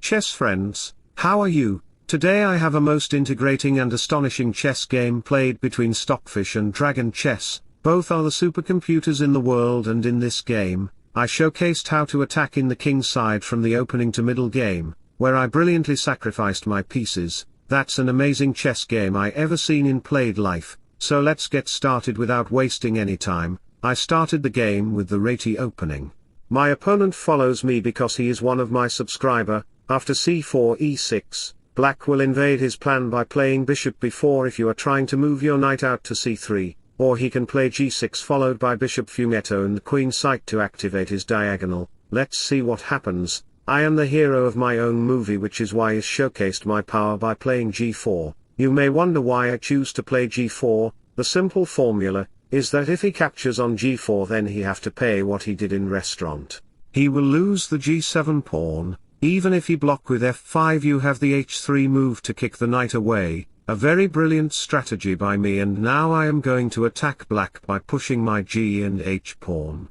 chess friends, how are you? Today I have a most integrating and astonishing chess game played between Stockfish and Dragon Chess. Both are the supercomputers in the world, and in this game, I showcased how to attack in the king side from the opening to middle game, where I brilliantly sacrificed my pieces. That's an amazing chess game I ever seen in played life, so let's get started without wasting any time. I started the game with the Rati opening. My opponent follows me because he is one of my subscriber. After c4 e6, black will invade his plan by playing bishop b4 if you are trying to move your knight out to c3, or he can play g6 followed by bishop fumetto in the queen site to activate his diagonal. Let's see what happens. I am the hero of my own movie, which is why I showcased my power by playing g4. You may wonder why I choose to play g4. The simple formula is that if he captures on g4, then he have to pay what he did in restaurant. He will lose the g7 pawn. Even if he block with f5, you have the h3 move to kick the knight away. A very brilliant strategy by me, and now I am going to attack black by pushing my g and h pawn.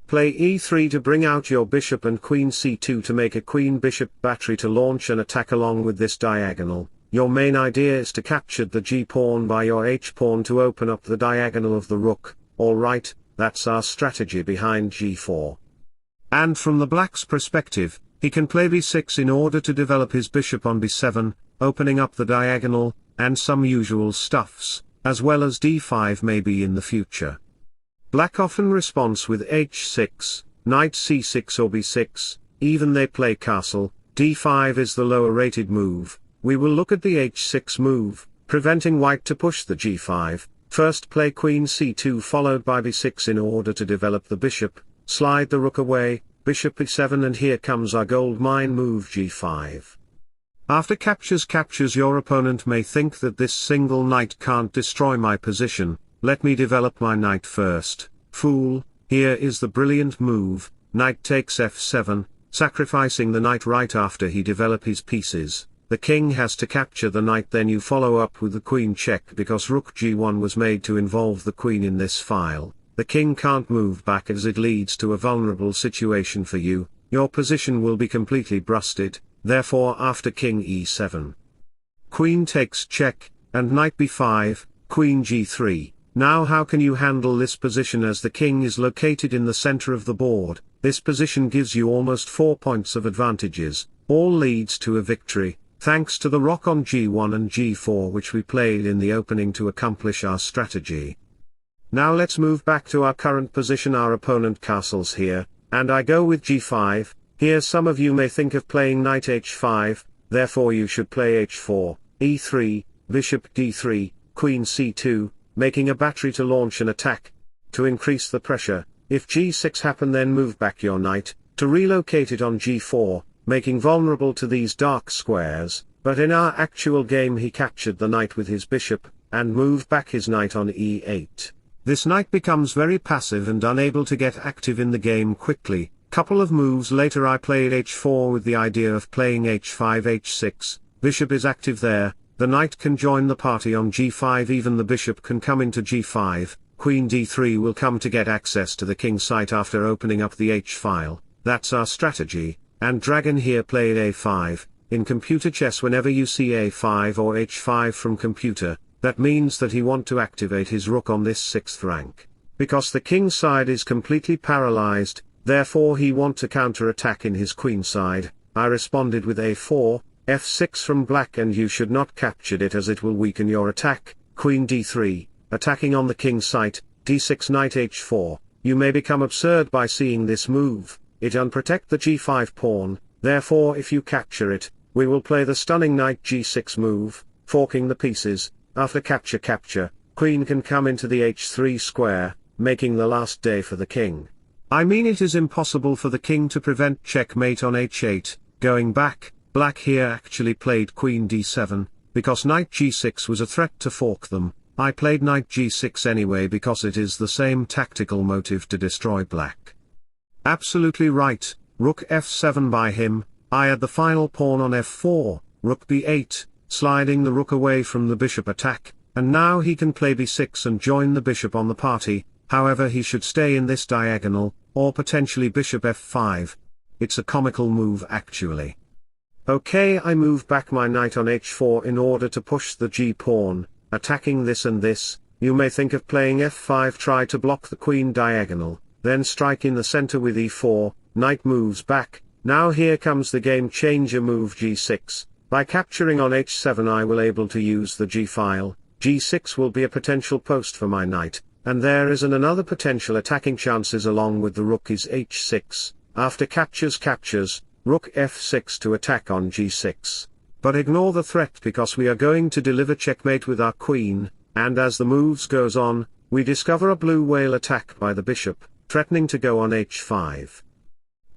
Play e3 to bring out your bishop, and queen c2 to make a queen-bishop battery to launch an attack along with this diagonal. Your main idea is to capture the g-pawn by your h-pawn to open up the diagonal of the rook. Alright, that's our strategy behind g4. And from the black's perspective, he can play b6 in order to develop his bishop on b7, opening up the diagonal, and some usual stuffs, as well as d5 maybe in the future. Black often responds with h6, knight c6 or b6, even they play castle. d5 is the lower rated move. We will look at the h6 move, preventing white to push the g5. First play queen c2 followed by b6 in order to develop the bishop, slide the rook away, bishop e7, and here comes our gold mine move g5. After captures your opponent may think that this single knight can't destroy my position. Let me develop my knight first. Fool, here is the brilliant move, knight takes f7, sacrificing the knight right after he develop his pieces. The king has to capture the knight, then you follow up with the queen check because rook g1 was made to involve the queen in this file. The king can't move back as it leads to a vulnerable situation for you. Your position will be completely busted. Therefore after king e7, queen takes check, and knight b5, queen g3. Now how can you handle this position as the king is located in the center of the board? This position gives you almost 4 points of advantages, all leads to a victory, thanks to the rook on g1 and g4 which we played in the opening to accomplish our strategy. Now let's move back to our current position. Our opponent castles here, and I go with g5. Here some of you may think of playing knight h5, therefore you should play h4, e3, bishop d3, queen c2, making a battery to launch an attack. To increase the pressure, if g6 happen, then move back your knight, to relocate it on g4, making vulnerable to these dark squares. But in our actual game he captured the knight with his bishop, and moved back his knight on e8. This knight becomes very passive and unable to get active in the game quickly. Couple of moves later I played h4 with the idea of playing h5 h6, bishop is active there, the knight can join the party on g5, even the bishop can come into g5, queen d3 will come to get access to the king site after opening up the h file. That's our strategy, and Dragon here played a5. In computer chess, whenever you see a5 or h5 from computer, that means that he want to activate his rook on this 6th rank. Because the king side is completely paralyzed, therefore he want to counter-attack in his queen side. I responded with a4, f6 from black, and you should not capture it as it will weaken your attack. Queen d3, attacking on the king site, d6 knight h4. You may become absurd by seeing this move. It unprotect the g5 pawn, therefore if you capture it, we will play the stunning knight g6 move, forking the pieces. After capture, queen can come into the h3 square, making the last day for the king. I mean, it is impossible for the king to prevent checkmate on h8. Going back, black here actually played queen d7, because knight g6 was a threat to fork them. I played knight g6 anyway because it is the same tactical motive to destroy black. Absolutely right, rook f7 by him. I add the final pawn on f4, rook b8, sliding the rook away from the bishop attack, and now he can play b6 and join the bishop on the party. However, he should stay in this diagonal, or potentially bishop f5. It's a comical move actually. Okay, I move back my knight on h4 in order to push the g-pawn, attacking this and this. You may think of playing f5, try to block the queen diagonal, then strike in the center with e4, knight moves back. Now here comes the game changer move g6. By capturing on h7 I will able to use the g-file. g6 will be a potential post for my knight, and there is another potential attacking chances along with the rook is h6. After captures, rook f6 to attack on g6. But ignore the threat because we are going to deliver checkmate with our queen, and as the moves goes on, we discover a blue whale attack by the bishop, threatening to go on h5.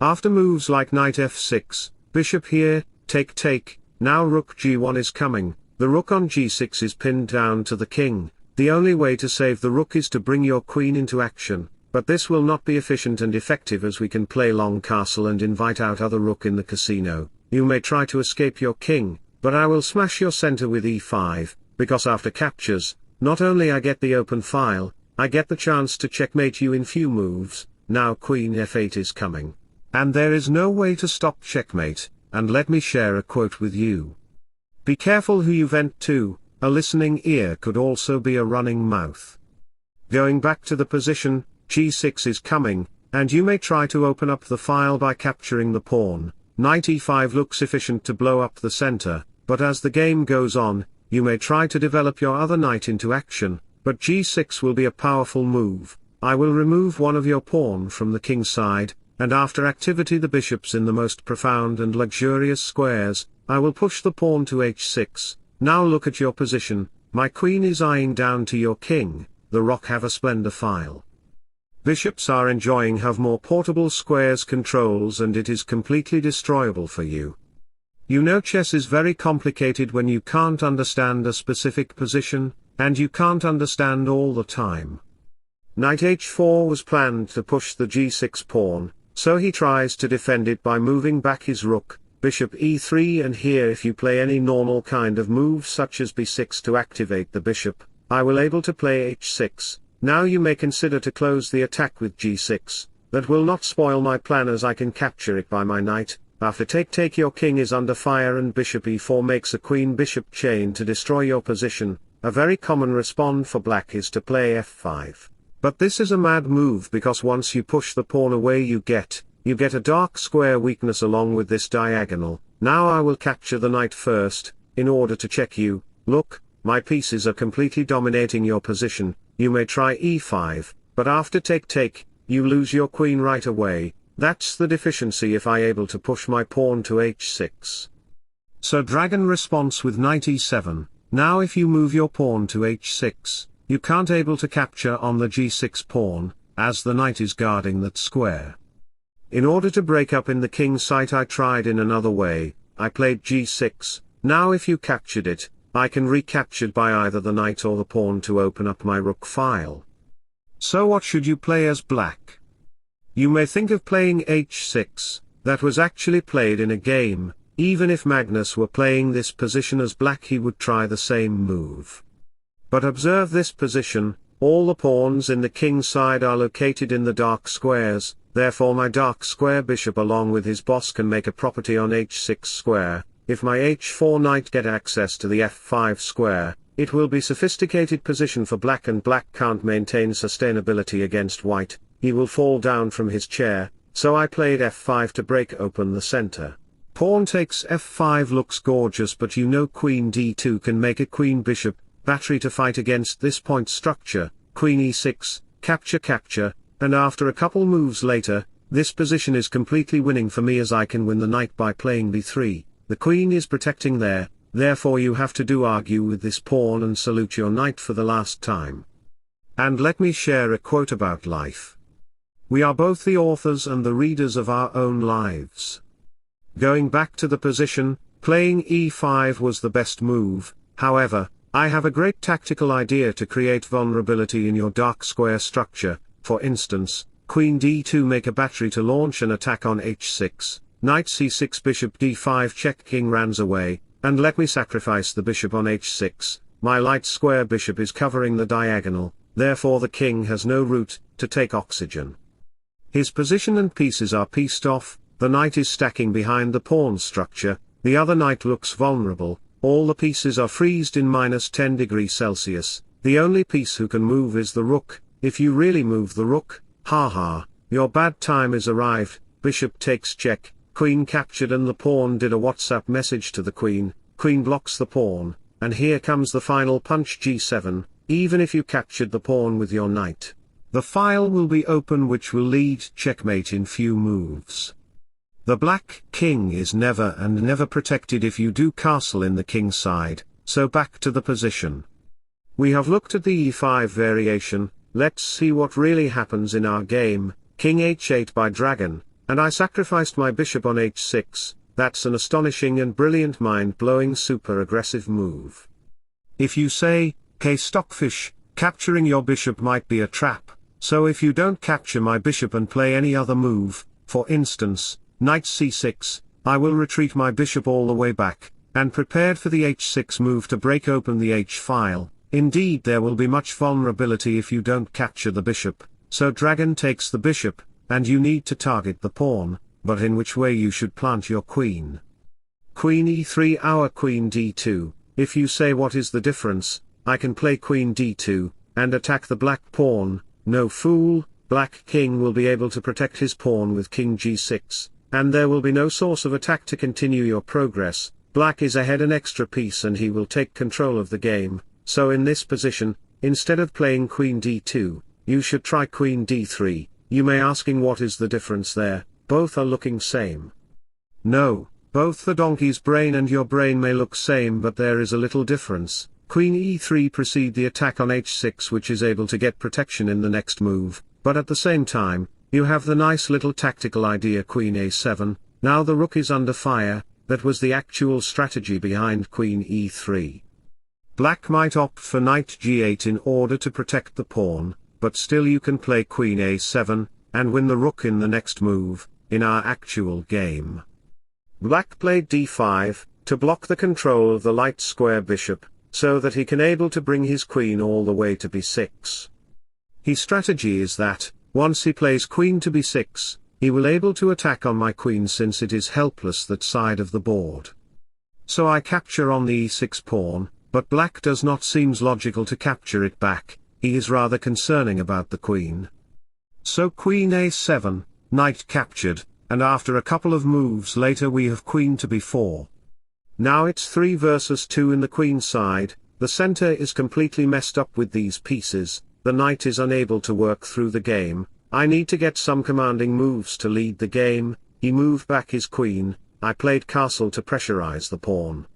After moves like knight f6, bishop here, take, now rook g1 is coming, the rook on g6 is pinned down to the king. The only way to save the rook is to bring your queen into action, but this will not be efficient and effective as we can play long castle and invite out other rook in the casino. You may try to escape your king, but I will smash your center with e5, because after captures, not only I get the open file, I get the chance to checkmate you in few moves. Now queen f8 is coming. And there is no way to stop checkmate, and let me share a quote with you. Be careful who you vent to, a listening ear could also be a running mouth. Going back to the position, g6 is coming, and you may try to open up the file by capturing the pawn. Knight e5 looks efficient to blow up the center, but as the game goes on, you may try to develop your other knight into action, but g6 will be a powerful move. I will remove one of your pawn from the king's side, and after activity the bishops in the most profound and luxurious squares, I will push the pawn to h6. Now look at your position, my queen is eyeing down to your king, the rook have a splendor file. Bishops are enjoying have more portable squares controls and it is completely destroyable for you. You know chess is very complicated when you can't understand a specific position, and you can't understand all the time. Knight h4 was planned to push the g6 pawn, so he tries to defend it by moving back his rook, bishop e3 and here if you play any normal kind of move such as b6 to activate the bishop, I will able to play h6. Now you may consider to close the attack with g6, that will not spoil my plan as I can capture it by my knight. After take your king is under fire and bishop e4 makes a queen bishop chain to destroy your position. A very common response for black is to play f5. But this is a mad move because once you push the pawn away you get a dark square weakness along with this diagonal. Now I will capture the knight first, in order to check you. Look, my pieces are completely dominating your position. You may try e5, but after take, you lose your queen right away. That's the deficiency if I able to push my pawn to h6. So dragon response with knight e7. Now if you move your pawn to h6, you can't able to capture on the g6 pawn, as the knight is guarding that square. In order to break up in the king's sight I tried in another way, I played g6, now if you captured it, I can recaptured by either the knight or the pawn to open up my rook file. So what should you play as black? You may think of playing h6, that was actually played in a game. Even if Magnus were playing this position as black he would try the same move. But observe this position, all the pawns in the king's side are located in the dark squares, therefore my dark square bishop along with his boss can make a property on h6 square. If my h4 knight get access to the f5 square, it will be sophisticated position for black and black can't maintain sustainability against white, he will fall down from his chair, so I played f5 to break open the center. Pawn takes f5 looks gorgeous but you know queen d2 can make a queen bishop battery to fight against this point structure, queen e6, capture, and after a couple moves later, this position is completely winning for me as I can win the knight by playing b3, the queen is protecting there, therefore you have to do argue with this pawn and salute your knight for the last time. And let me share a quote about life. We are both the authors and the readers of our own lives. Going back to the position, playing e5 was the best move. However, I have a great tactical idea to create vulnerability in your dark square structure. For instance, queen d2 make a battery to launch an attack on h6, knight c6 bishop d5 check king runs away, and let me sacrifice the bishop on h6, my light square bishop is covering the diagonal, therefore the king has no route to take oxygen. His position and pieces are pieced off, the knight is stacking behind the pawn structure, the other knight looks vulnerable, all the pieces are freezed in -10 degrees Celsius, the only piece who can move is the rook. If you really move the rook, haha, your bad time is arrived. Bishop takes check, queen captured and the pawn did a WhatsApp message to the queen blocks the pawn, and here comes the final punch g7, even if you captured the pawn with your knight. The file will be open which will lead checkmate in few moves. The black king is never and never protected if you do castle in the king side, so back to the position. We have looked at the e5 variation, let's see what really happens in our game. King h8 by Dragon, and I sacrificed my bishop on h6, that's an astonishing and brilliant mind-blowing super aggressive move. If you say, hey Stockfish, capturing your bishop might be a trap, so if you don't capture my bishop and play any other move, for instance, knight c6, I will retreat my bishop all the way back, and prepared for the h6 move to break open the h-file. Indeed there will be much vulnerability if you don't capture the bishop, so Dragon takes the bishop, and you need to target the pawn, but in which way you should plant your queen. Queen e3 our queen d2, if you say what is the difference, I can play queen d2, and attack the black pawn, no fool, black king will be able to protect his pawn with king g6, and there will be no source of attack to continue your progress. Black is ahead an extra piece and he will take control of the game, so in this position, instead of playing queen d2, you should try queen d3. You may asking what is the difference there, both are looking same. No, both the donkey's brain and your brain may look same but there is a little difference. Queen e3 precede the attack on h6 which is able to get protection in the next move, but at the same time, you have the nice little tactical idea queen a7, now the rook is under fire, that was the actual strategy behind queen e3. Black might opt for knight g8 in order to protect the pawn, but still you can play queen a7, and win the rook in the next move, in our actual game. Black played d5, to block the control of the light square bishop, so that he can able to bring his queen all the way to b6. His strategy is that, once he plays queen to b6, he will able to attack on my queen since it is helpless that side of the board. So I capture on the e6 pawn, but black does not seems logical to capture it back, he is rather concerning about the queen. So queen a7, knight captured, and after a couple of moves later we have queen to b4. Now it's 3 versus 2 in the queen side, the center is completely messed up with these pieces, the knight is unable to work through the game, I need to get some commanding moves to lead the game. He moved back his queen, I played castle to pressurize the pawn.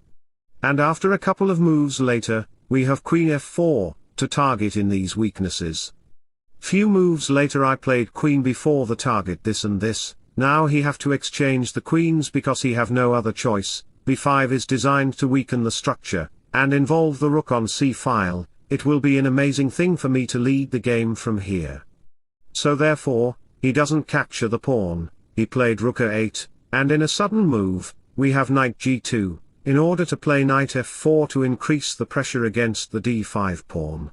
And after a couple of moves later, we have queen f4, to target in these weaknesses. Few moves later I played queen before the target this and this, now he have to exchange the queens because he have no other choice. b5 is designed to weaken the structure, and involve the rook on c-file, it will be an amazing thing for me to lead the game from here. So therefore, he doesn't capture the pawn, he played rook a8, and in a sudden move, we have knight g2, in order to play knight f4 to increase the pressure against the d5 pawn.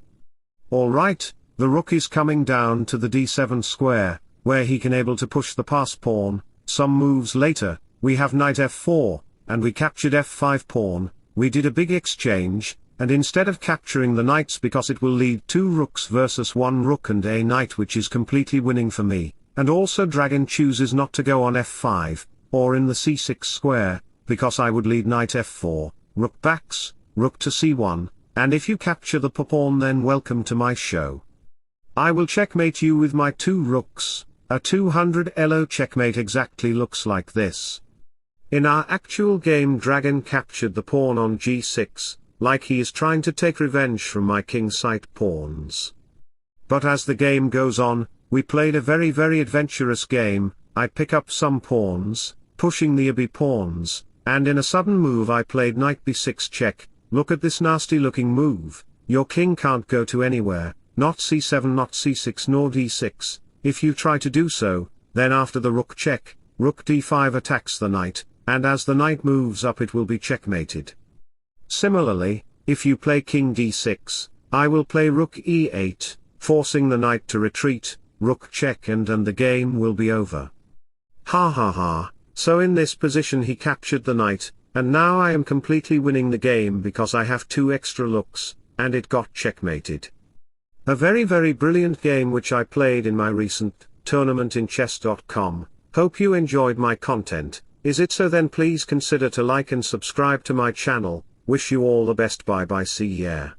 Alright, the rook is coming down to the d7 square, where he can able to push the pass pawn. Some moves later, we have knight f4, and we captured f5 pawn, we did a big exchange, and instead of capturing the knights because it will lead 2 rooks versus 1 rook and a knight which is completely winning for me, and also Dragon chooses not to go on f5, or in the c6 square, because I would lead knight f4, rook backs, rook to c1, and if you capture the pawn then welcome to my show. I will checkmate you with my 2 rooks, a 200 elo checkmate exactly looks like this. In our actual game Dragon captured the pawn on g6, like he is trying to take revenge from my king side pawns. But as the game goes on, we played a very adventurous game, I pick up some pawns, pushing the ab pawns, and in a sudden move I played knight b6 check. Look at this nasty looking move, your king can't go to anywhere, not c7 not c6 nor d6, if you try to do so, then after the rook check, rook d5 attacks the knight, and as the knight moves up it will be checkmated. Similarly, if you play king d6, I will play rook e8, forcing the knight to retreat, rook check and the game will be over. Ha ha ha, so in this position he captured the knight, And now I am completely winning the game because I have 2 extra looks, and it got checkmated. A very brilliant game which I played in my recent tournament in chess.com. Hope you enjoyed my content. Is it so? Then please consider to like and subscribe to my channel. Wish you all the best. Bye bye, see ya.